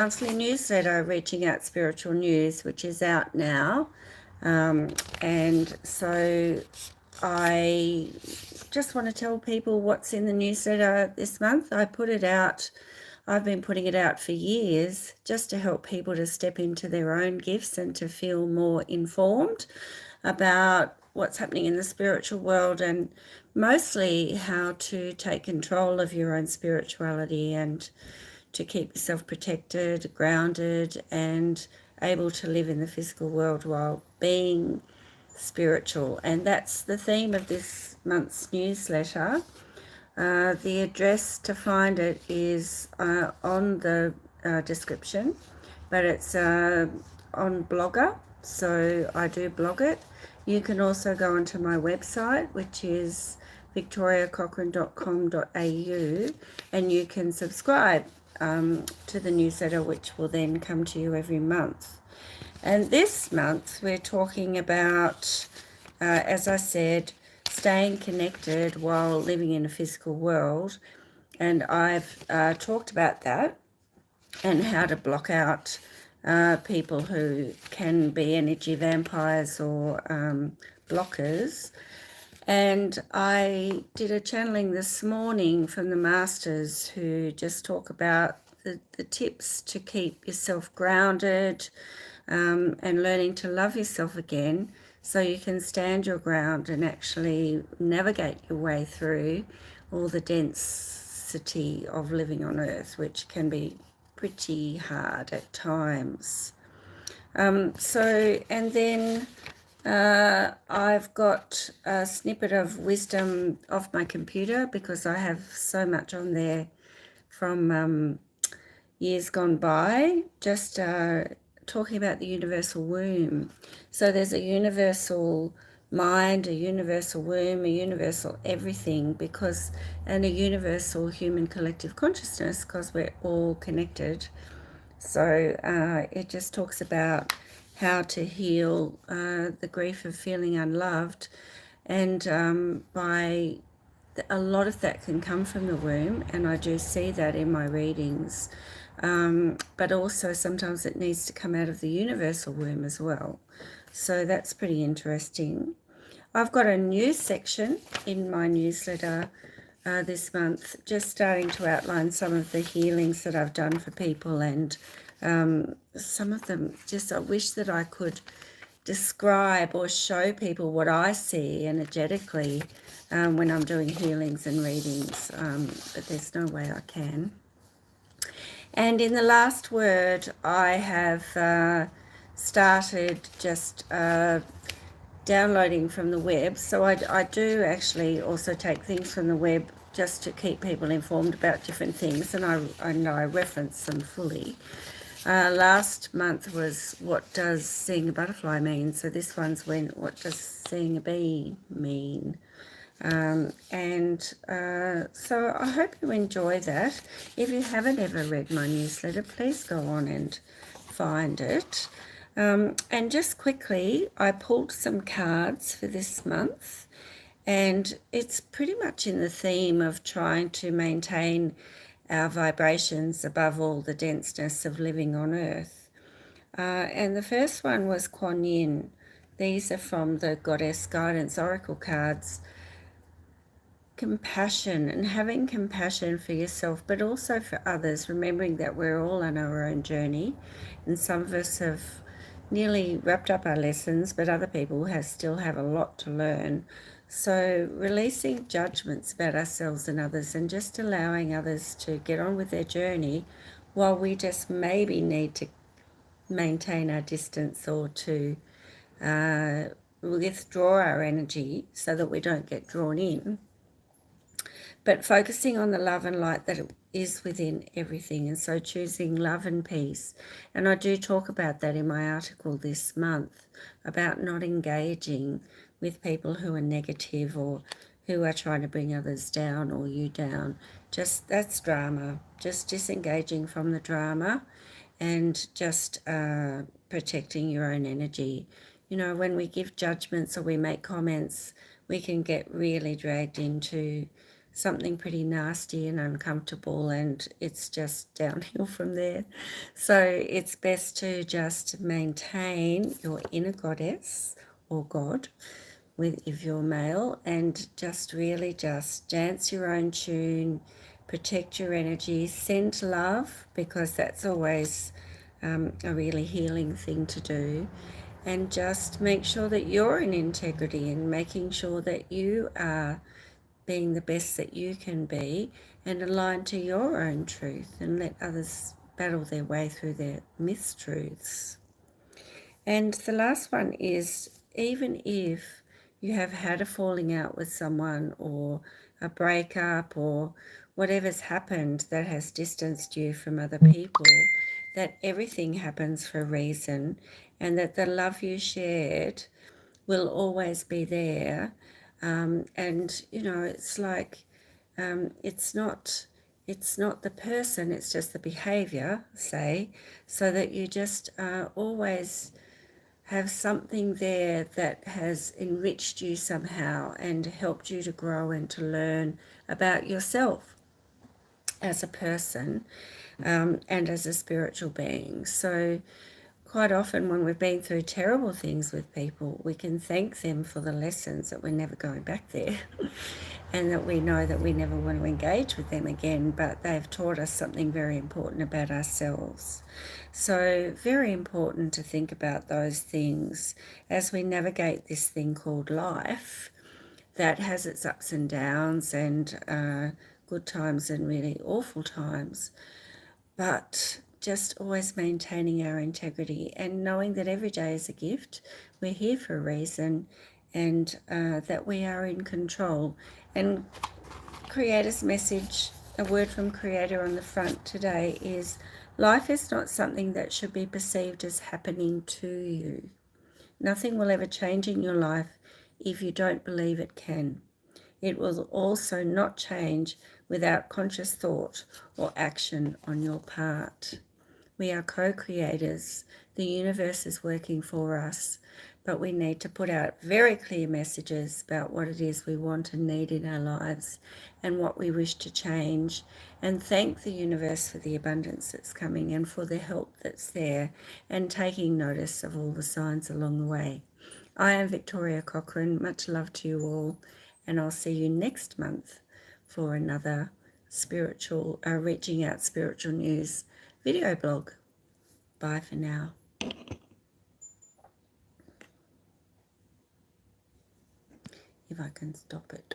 monthly newsletter, Reaching Out Spiritual News, which is out now. And so I just want to tell people what's in the newsletter this month. I've been putting it out for years just to help people to step into their own gifts and to feel more informed about what's happening in the spiritual world, and mostly how to take control of your own spirituality and to keep yourself protected, grounded, and able to live in the physical world while being spiritual. And that's the theme of this month's newsletter. The address to find it is on the description, but it's on Blogger, so I do blog it. You can also go onto my website, which is victoriacochrane.com.au, and you can subscribe to the newsletter, which will then come to you every month. And this month we're talking about, as I said, staying connected while living in a physical world. And I've talked about that and how to block out people who can be energy vampires or blockers. And I did a channeling this morning from the masters who just talk about the tips to keep yourself grounded and learning to love yourself again, so you can stand your ground and actually navigate your way through all the density of living on earth, which can be pretty hard at times. And then I've got a snippet of wisdom off my computer because I have so much on there from years gone by, just talking about the universal womb. So there's a universal mind, a universal womb, a universal everything, and a universal human collective consciousness, because we're all connected. So it just talks about how to heal the grief of feeling unloved, and a lot of that can come from the womb, and I do see that in my readings. But also sometimes it needs to come out of the universal womb as well. So that's pretty interesting. I've got a new section in my newsletter this month, just starting to outline some of the healings that I've done for people, and some of them just I wish that I could describe or show people what I see energetically when I'm doing healings and readings, but there's no way I can. And in the last word, I have started just downloading from the web. So I do actually also take things from the web just to keep people informed about different things, and I reference them fully. Last month was what does seeing a butterfly mean? So this one's what does seeing a bee mean? So I hope you enjoy that. If you haven't ever read my newsletter, please go on and find it. And just quickly, I pulled some cards for this month, and it's pretty much in the theme of trying to maintain our vibrations above all the denseness of living on earth. And the first one was Kuan Yin. These are from the Goddess Guidance Oracle cards. Compassion, and having compassion for yourself, but also for others, remembering that we're all on our own journey, and some of us have nearly wrapped up our lessons, but other people still have a lot to learn. So releasing judgments about ourselves and others, and just allowing others to get on with their journey while we just maybe need to maintain our distance or to withdraw our energy so that we don't get drawn in. But focusing on the love and light that is within everything, and so choosing love and peace. And I do talk about that in my article this month, about not engaging with people who are negative or who are trying to bring others down or you down. Just that's drama. Just disengaging from the drama and just protecting your own energy. You know, when we give judgments or we make comments, we can get really dragged into something pretty nasty and uncomfortable, and it's just downhill from there. So it's best to just maintain your inner goddess or God with if you're male, and just really just dance your own tune, protect your energy, send love, because that's always a really healing thing to do, and just make sure that you're in integrity and making sure that you are being the best that you can be and aligned to your own truth, and let others battle their way through their mistruths. And the last one is, even if you have had a falling out with someone or a breakup or whatever's happened that has distanced you from other people, that everything happens for a reason, and that the love you shared will always be there. And it's like it's not the person, it's just the behavior, say, so that you just always have something there that has enriched you somehow and helped you to grow and to learn about yourself as a person, and as a spiritual being. So quite often when we've been through terrible things with people, we can thank them for the lessons, that we're never going back there and that we know that we never want to engage with them again, but they've taught us something very important about ourselves. So very important to think about those things as we navigate this thing called life, that has its ups and downs, and good times and really awful times, but just always maintaining our integrity and knowing that every day is a gift. We're here for a reason, and that we are in control. And Creator's message, a word from Creator on the front today, is life is not something that should be perceived as happening to you. Nothing will ever change in your life if you don't believe it can. It will also not change without conscious thought or action on your part. We are co-creators. The universe is working for us, but we need to put out very clear messages about what it is we want and need in our lives and what we wish to change, and thank the universe for the abundance that's coming and for the help that's there, and taking notice of all the signs along the way. I am Victoria Cochrane. Much love to you all, and I'll see you next month for another spiritual, Reaching Out Spiritual News video blog. Bye for now. If I can stop it.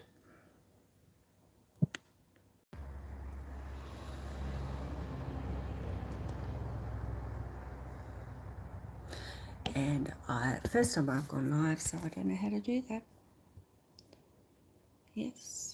And first time I've gone live, so I don't know how to do that. Yes.